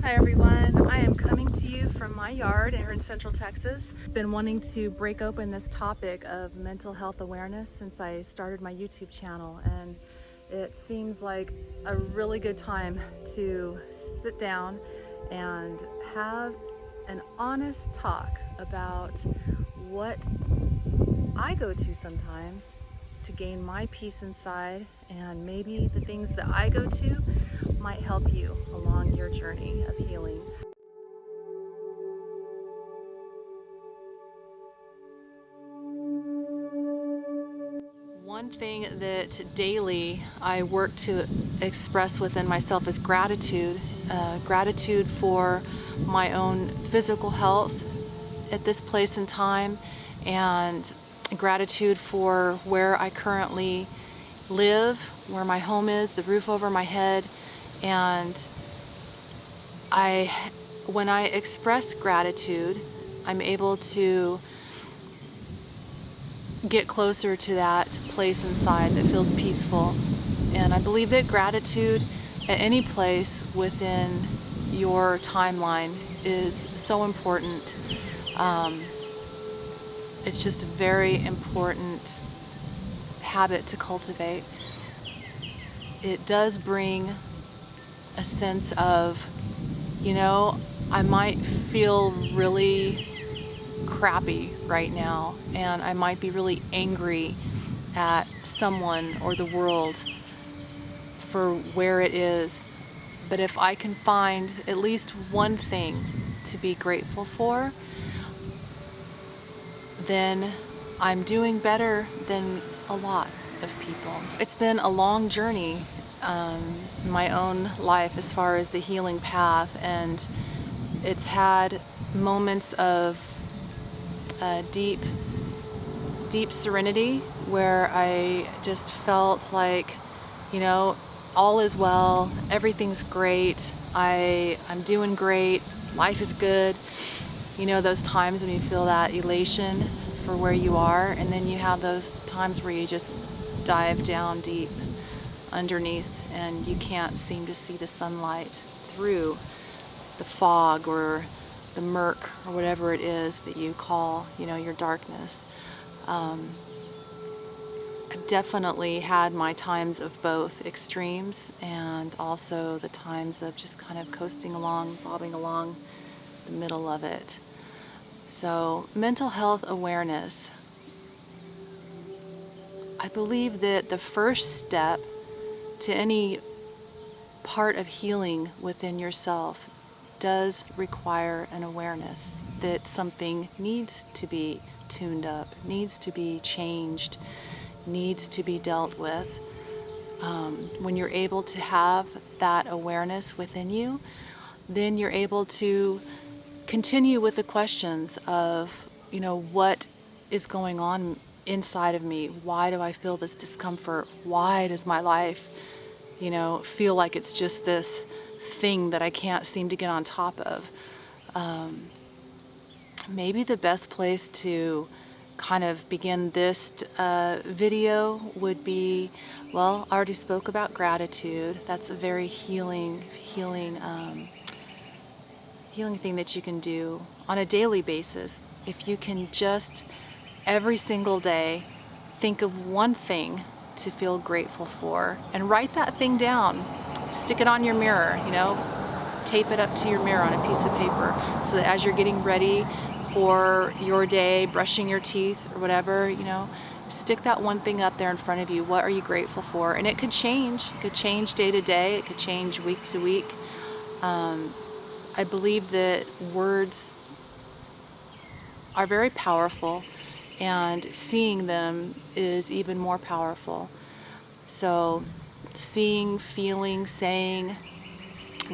Hi everyone, I am coming to you from my yard here in Central Texas. Been wanting to break open this topic of mental health awareness since I started my YouTube channel, and it seems like a really good time to sit down and have an honest talk about what I go to sometimes to gain my peace inside, and maybe the things that I go to might help you along your journey of healing. One thing that daily I work to express within myself is gratitude. Gratitude for my own physical health at this place in time, and gratitude for where I currently live, where my home is, the roof over my head. And when I express gratitude, I'm able to get closer to that place inside that feels peaceful. And I believe that gratitude at any place within your timeline is so important. It's just a very important habit to cultivate. It does bring a sense of, I might feel really crappy right now, and I might be really angry at someone or the world for where it is. But if I can find at least one thing to be grateful for, then I'm doing better than a lot of people. It's been a long journey in my own life as far as the healing path, and it's had moments of deep serenity where I just felt like, all is well, everything's great, I'm doing great, life is good. Those times when you feel that elation for where you are, and then you have those times where you just dive down deep underneath and you can't seem to see the sunlight through the fog or the murk or whatever it is that you call, your darkness. I've definitely had my times of both extremes, and also the times of just kind of coasting along, bobbing along the middle of it. So, mental health awareness. I believe that the first step to any part of healing within yourself does require an awareness that something needs to be tuned up, needs to be changed, needs to be dealt with. When you're able to have that awareness within you, then you're able to continue with the questions of, what is going on inside of me? Why do I feel this discomfort? Why does my life, feel like it's just this thing that I can't seem to get on top of? Maybe the best place to kind of begin this video would be, I already spoke about gratitude. That's a very healing thing that you can do on a daily basis. If you can just every single day think of one thing to feel grateful for and write that thing down, stick it on your mirror, tape it up to your mirror on a piece of paper, so that as you're getting ready for your day, brushing your teeth or whatever, stick that one thing up there in front of you. What are you grateful for? And it could change. It could change day to day. It could change week to week. I believe that words are very powerful, and seeing them is even more powerful. So seeing, feeling, saying,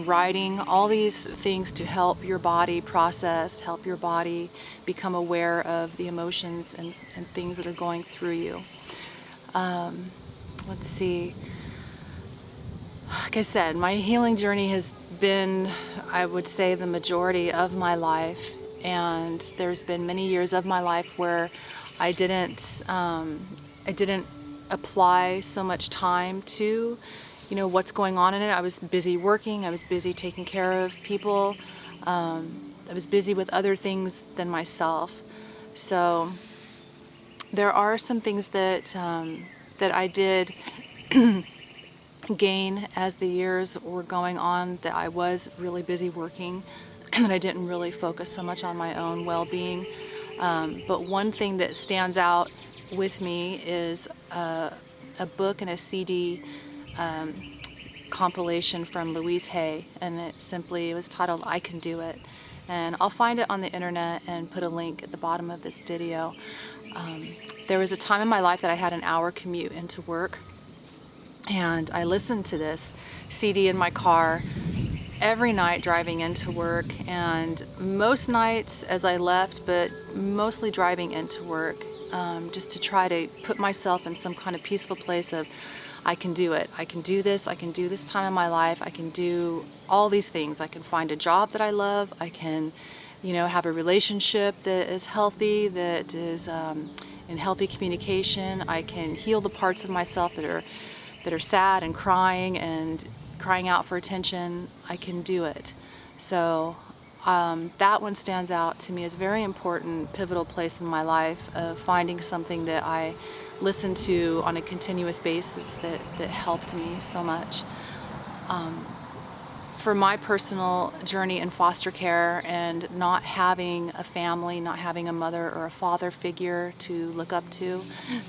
writing, all these things to help your body process, help your body become aware of the emotions and things that are going through you. Let's see. Like I said, my healing journey has been, I would say, the majority of my life, and there's been many years of my life where I didn't apply so much time to what's going on in it. I was busy working, I was busy taking care of people, I was busy with other things than myself. So there are some things that I did gain as the years were going on, that I was really busy working and that I didn't really focus so much on my own well-being. But one thing that stands out with me is a book and a CD compilation from Louise Hay, and it was titled I Can Do It. And I'll find it on the internet and put a link at the bottom of this video. There was a time in my life that I had an hour commute into work, and I listened to this CD in my car every night driving into work, and most nights as I left, but mostly driving into work, just to try to put myself in some kind of peaceful place of, I can do it, I can do this time in my life, I can do all these things. I can find a job that I love, I can have a relationship that is healthy, that is in healthy communication, I can heal the parts of myself that are sad and crying out for attention. I can do it. So that one stands out to me as a very important, pivotal place in my life of finding something that I listened to on a continuous basis that helped me so much. For my personal journey in foster care and not having a family, not having a mother or a father figure to look up to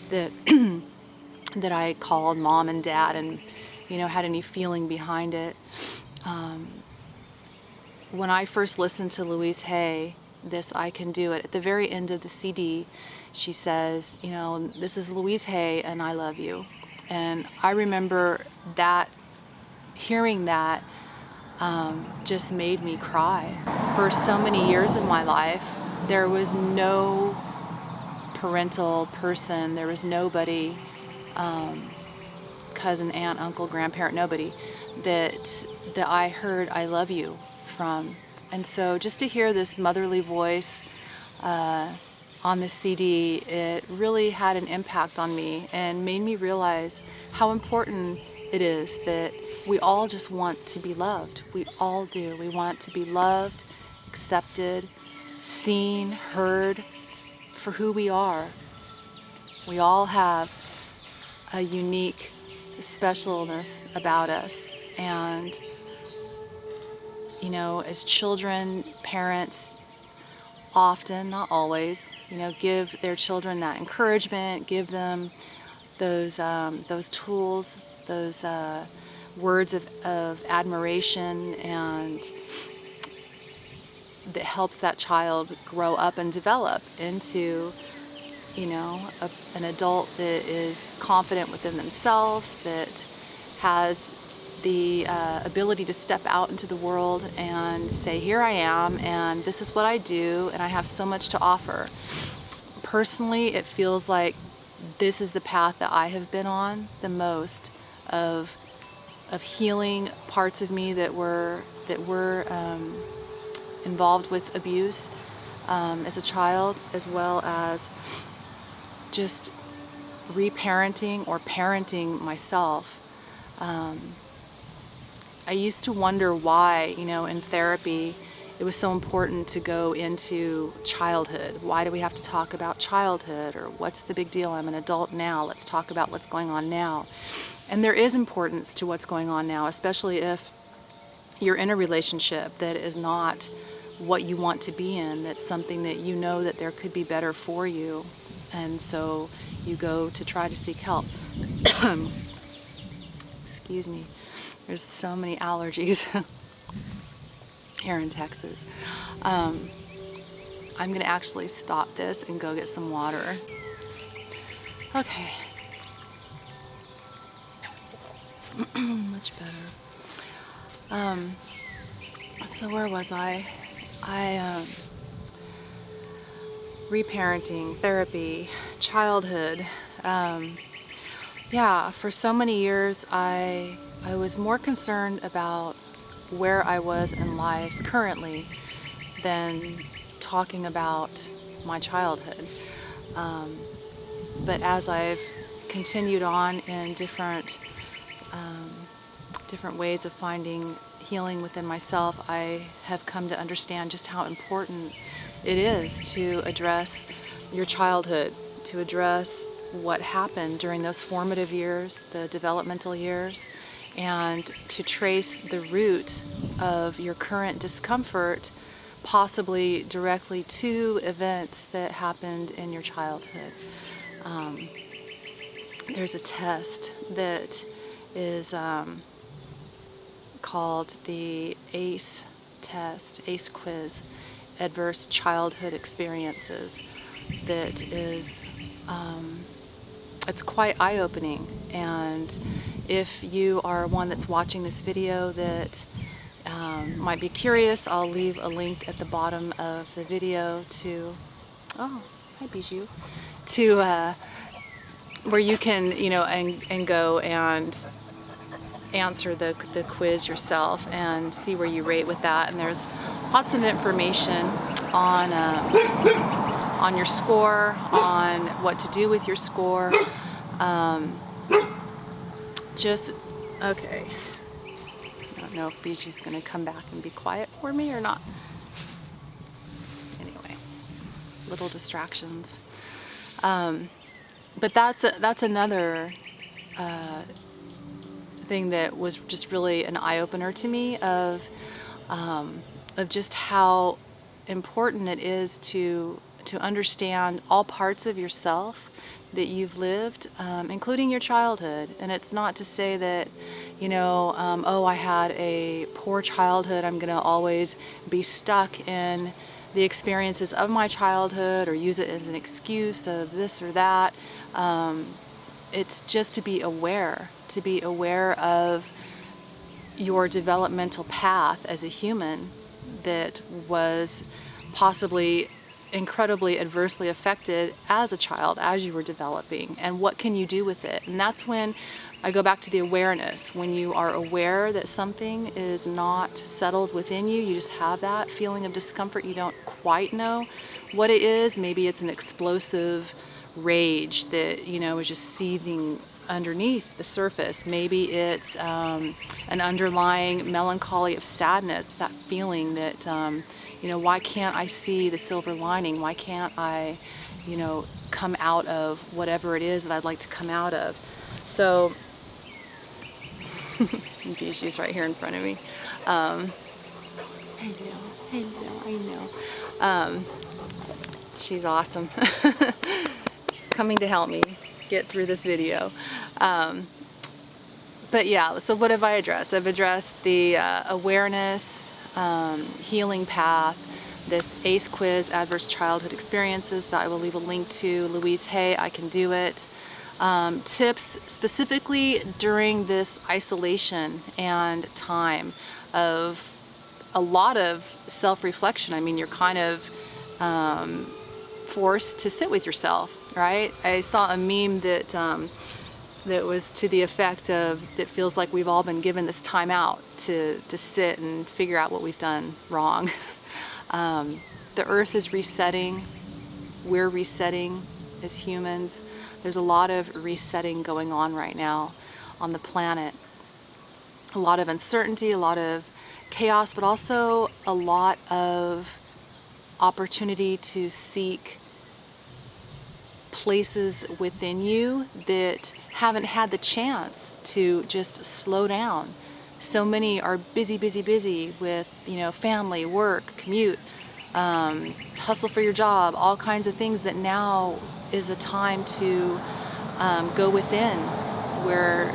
that that I called mom and dad and had any feeling behind it. When I first listened to Louise Hay, this I Can Do It, at the very end of the CD, she says, this is Louise Hay and I love you. And I remember that, hearing that, just made me cry. For so many years in my life, there was no parental person, there was nobody, cousin, aunt, uncle, grandparent, nobody that I heard I love you from. And so just to hear this motherly voice on the CD, it really had an impact on me and made me realize how important it is that we all just want to be loved. We all do. We want to be loved, accepted, seen, heard for who we are. We all have a unique specialness about us, and as children, parents often, not always, give their children that encouragement, give them those tools, those words of admiration, and that helps that child grow up and develop into an adult that is confident within themselves, that has the ability to step out into the world and say, here I am, and this is what I do, and I have so much to offer. Personally, it feels like this is the path that I have been on the most, of healing parts of me that were involved with abuse as a child, as well as just reparenting or parenting myself. I used to wonder why, in therapy, it was so important to go into childhood. Why do we have to talk about childhood? Or what's the big deal? I'm an adult now. Let's talk about what's going on now. And there is importance to what's going on now, especially if you're in a relationship that is not what you want to be in, that's something that that there could be better for you. And so you go to try to seek help. Excuse me. There's so many allergies here in Texas. I'm going to actually stop this and go get some water. Okay. Much better. So where was I? Reparenting, therapy, childhood. For so many years I was more concerned about where I was in life currently than talking about my childhood. But as I've continued on in different different ways of finding healing within myself, I have come to understand just how important it is to address your childhood, to address what happened during those formative years, the developmental years, and to trace the root of your current discomfort possibly directly to events that happened in your childhood. There's a test that is called the ACE test, ACE quiz, Adverse Childhood Experiences, that is, it's quite eye-opening. And if you are one that's watching this video that might be curious, I'll leave a link at the bottom of the video to, oh, hi Bijou, to where you can, and go and answer the quiz yourself and see where you rate with that. And there's lots of information on your score, on what to do with your score. Okay. I don't know if Bijou's going to come back and be quiet for me or not. Anyway, little distractions. But that's another thing that was just really an eye-opener to me of just how important it is to understand all parts of yourself that you've lived, including your childhood. And it's not to say that, oh, I had a poor childhood, I'm gonna always be stuck in the experiences of my childhood or use it as an excuse of this or that. It's just to be aware of your developmental path as a human that was possibly incredibly adversely affected as a child, as you were developing, and what can you do with it. And that's when I go back to the awareness. When you are aware that something is not settled within you, you just have that feeling of discomfort, you don't quite know what it is. Maybe it's an explosive rage that is just seething underneath the surface. Maybe it's an underlying melancholy of sadness, that feeling that why can't I see the silver lining? Why can't I come out of whatever it is that I'd like to come out of? So she's right here in front of me. I know. She's awesome. She's coming to help me get through this video. But yeah, so what have I addressed? I've addressed the awareness, healing path, this ACE quiz, Adverse Childhood Experiences, that I will leave a link to. Louise Hay, I Can Do It. Tips specifically during this isolation and time of a lot of self-reflection. I mean, you're kind of forced to sit with yourself, right? I saw a meme that that was to the effect of, it feels like we've all been given this time out to sit and figure out what we've done wrong. The earth is resetting. We're resetting as humans. There's a lot of resetting going on right now on the planet. A lot of uncertainty, a lot of chaos, but also a lot of opportunity to seek places within you that haven't had the chance to just slow down. So many are busy with, family, work, commute, hustle for your job, all kinds of things, that now is the time to go within, where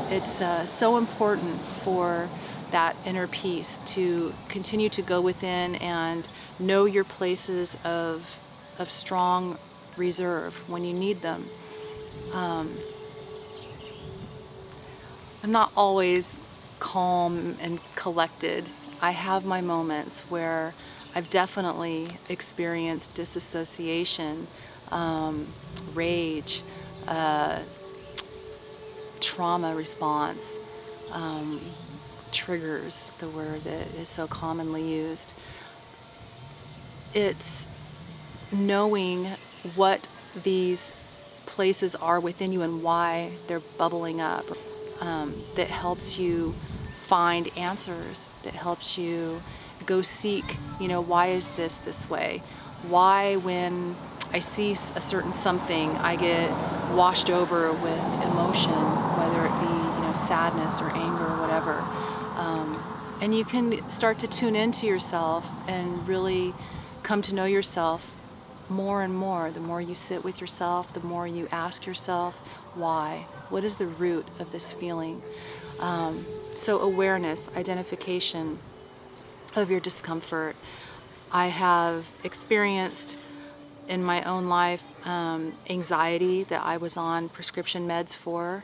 it's so important for that inner peace to continue to go within and know your places of strong reserve when you need them. I'm not always calm and collected. I have my moments where I've definitely experienced disassociation, rage, trauma response, triggers, the word that is so commonly used. It's knowing what these places are within you and why they're bubbling up that helps you find answers, that helps you go seek, why is this way? Why, when I see a certain something, I get washed over with emotion, whether it be, sadness or anger or whatever. And you can start to tune into yourself and really come to know yourself more and more. The more you sit with yourself, the more you ask yourself, why? What is the root of this feeling? So awareness, identification of your discomfort. I have experienced in my own life anxiety that I was on prescription meds for.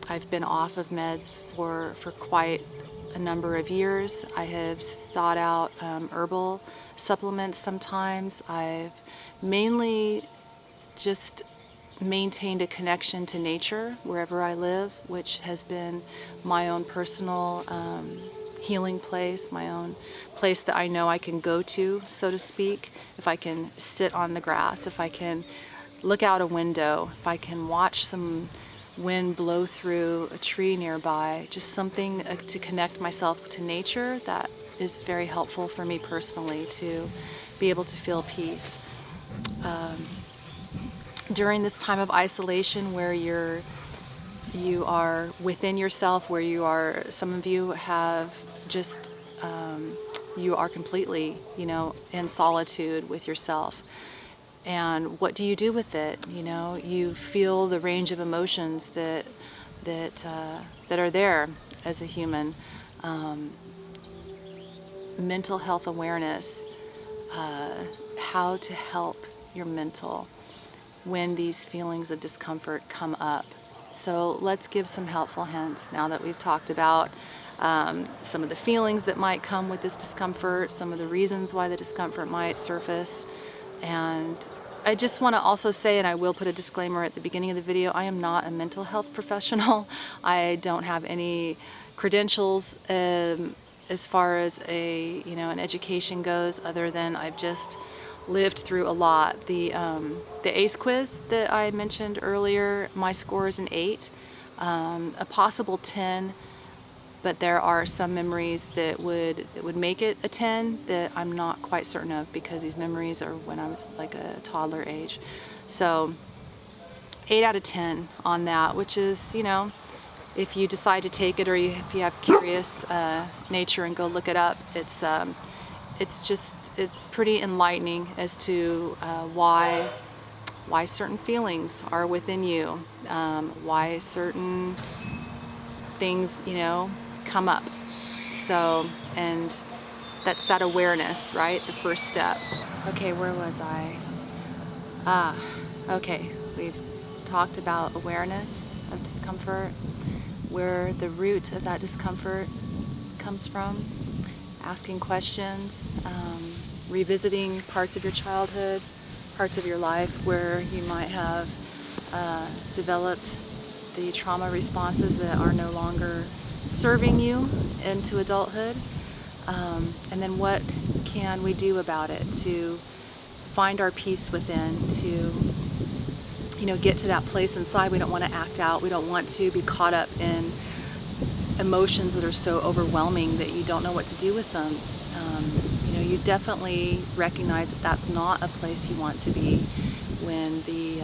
I've been off of meds for quite a number of years. I have sought out herbal supplements sometimes. I've mainly just maintained a connection to nature wherever I live, which has been my own personal healing place, my own place that I know I can go to, so to speak. If I can sit on the grass, if I can look out a window, if I can watch some wind blow through a tree nearby, just something to connect myself to nature, that is very helpful for me personally to be able to feel peace. During this time of isolation where you are within yourself, where you are, some of you have just, you are completely, in solitude with yourself. And what do you do with it? You feel the range of emotions that are there as a human. Mental health awareness, how to help your mental when these feelings of discomfort come up. So let's give some helpful hints now that we've talked about some of the feelings that might come with this discomfort, some of the reasons why the discomfort might surface. And I just want to also say, and I will put a disclaimer at the beginning of the video, I am not a mental health professional. I don't have any credentials as far as an education goes, other than I've just lived through a lot. The ACE quiz that I mentioned earlier, my score is an 8, a possible 10. But there are some memories that would make it a 10 that I'm not quite certain of, because these memories are when I was like a toddler age. So 8 out of 10 on that, which is, if you decide to take it, or if you have curious nature and go look it up, it's pretty enlightening as to why certain feelings are within you, why certain things, come up. So, and that's that awareness, right? The first step. Okay, where was I? Okay, we've talked about awareness of discomfort, where the root of that discomfort comes from, asking questions, revisiting parts of your childhood, parts of your life where you might have developed the trauma responses that are no longer serving you into adulthood, and then what can we do about it to find our peace within, to get to that place inside. We don't want to act out. We don't want to be caught up in emotions that are so overwhelming that you don't know what to do with them. You definitely recognize that that's not a place you want to be when the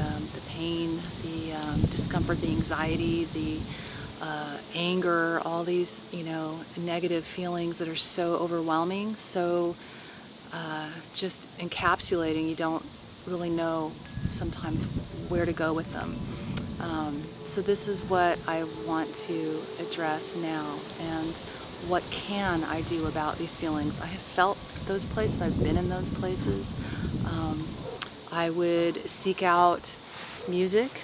pain, the discomfort, the anxiety, the anger, all these negative feelings that are so overwhelming, so just encapsulating. You don't really know sometimes where to go with them. So this is what I want to address now, and what can I do about these feelings? I have felt those places, I've been in those places. I would seek out music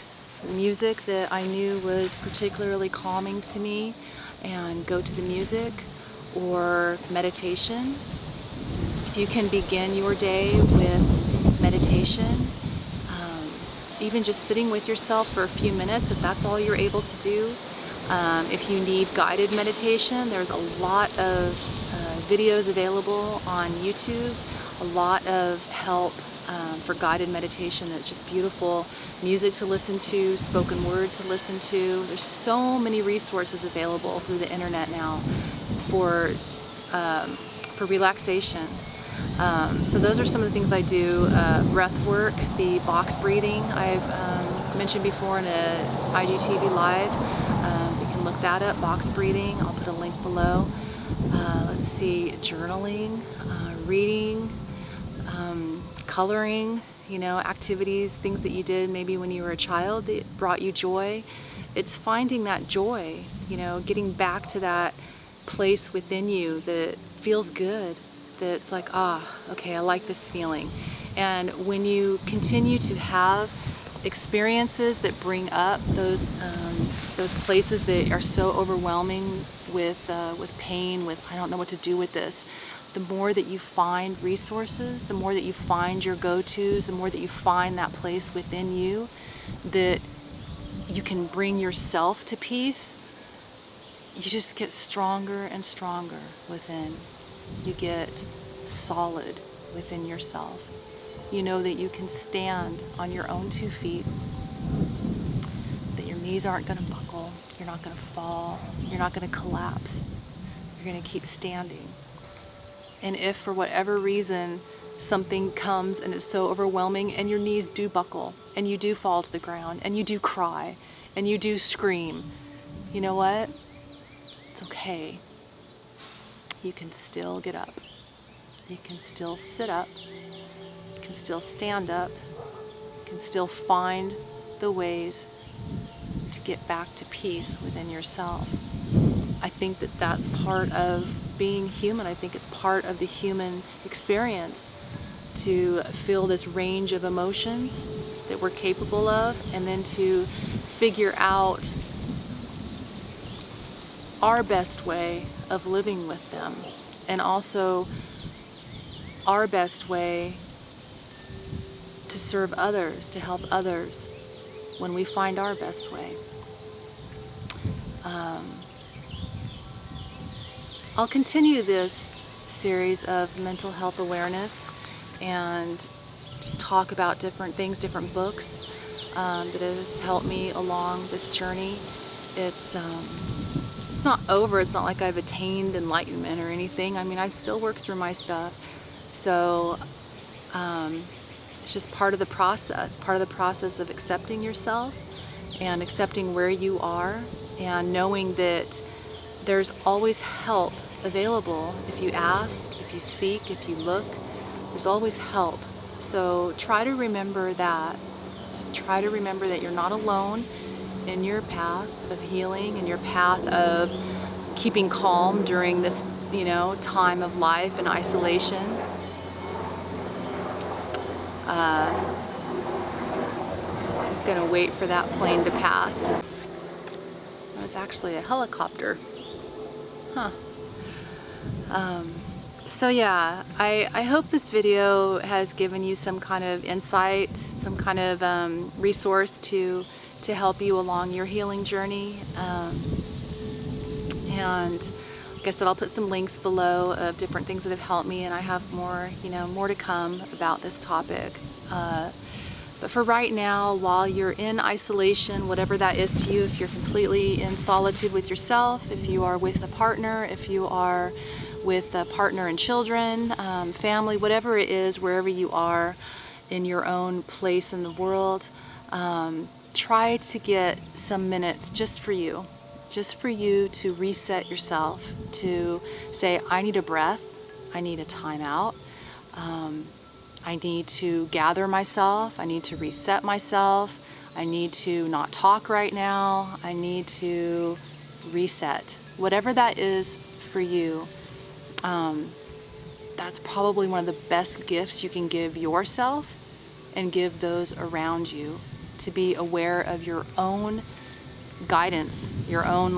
that I knew was particularly calming to me, and go to the music, or meditation. If you can begin your day with meditation, even just sitting with yourself for a few minutes, if that's all you're able to do. If you need guided meditation, there's a lot of videos available on YouTube, a lot of help for guided meditation that's just beautiful. Music to listen to, spoken word to listen to. There's so many resources available through the internet now for relaxation. So those are some of the things I do. Breath work, the box breathing I've mentioned before in a IGTV Live. You can look that up, box breathing. I'll put a link below. Let's see, journaling, reading, coloring, activities, things that you did maybe when you were a child that brought you joy. It's finding that joy, getting back to that place within you that feels good, that's like, okay, I like this feeling. And when you continue to have experiences that bring up those places that are so overwhelming with pain, with I don't know what to do with this, the more that you find resources, the more that you find your go-tos, the more that you find that place within you that you can bring yourself to peace, you just get stronger and stronger within. You get solid within yourself. You know that you can stand on your own 2 feet, that your knees aren't going to buckle, you're not going to fall, you're not going to collapse, you're going to keep standing. And if for whatever reason something comes and it's so overwhelming and your knees do buckle and you do fall to the ground and you do cry and you do scream, you know what? It's okay. You can still get up. You can still sit up. You can still stand up. You can still find the ways to get back to peace within yourself. I think that that's part of being human. I think it's part of the human experience to feel this range of emotions that we're capable of, and then to figure out our best way of living with them, and also our best way to serve others, to help others when we find our best way. I'll continue this series of mental health awareness and just talk about different things, different books that has helped me along this journey. It's not over. It's not like I've attained enlightenment or anything. I mean, I still work through my stuff. So it's just part of the process of accepting yourself and accepting where you are, and knowing that there's always help available. If you ask, if you seek, if you look, there's always help. So try to remember that. Just try to remember that you're not alone in your path of healing, in your path of keeping calm during this, time of life and isolation. I'm gonna wait for that plane to pass. That was actually a helicopter. So yeah, I hope this video has given you some kind of insight, some kind of resource to help you along your healing journey. And like I said, I'll put some links below of different things that have helped me, and I have more, more to come about this topic. But for right now, while you're in isolation, whatever that is to you, if you're completely in solitude with yourself, if you are with a partner, if you are with a partner and children, family, whatever it is, wherever you are in your own place in the world, try to get some minutes just for you to reset yourself, to say, I need a breath, I need a timeout, I need to gather myself, I need to reset myself, I need to not talk right now, I need to reset. Whatever that is for you, that's probably one of the best gifts you can give yourself and give those around you, to be aware of your own guidance, your own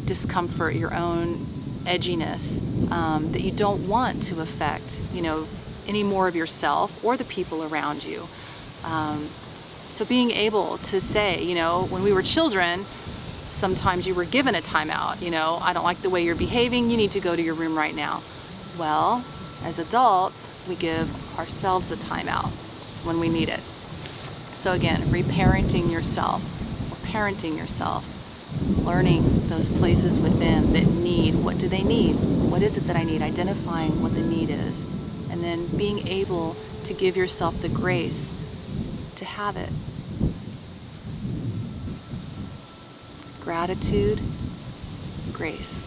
discomfort, your own edginess, that you don't want to affect, any more of yourself or the people around you. So being able to say, when we were children, sometimes you were given a timeout, I don't like the way you're behaving, you need to go to your room right now. Well, as adults, we give ourselves a timeout. when we need it. So again, reparenting yourself, or parenting yourself, learning those places within that need. What do they need? What is it that I need? Identifying what the need is, and then being able to give yourself the grace to have it. Gratitude, grace.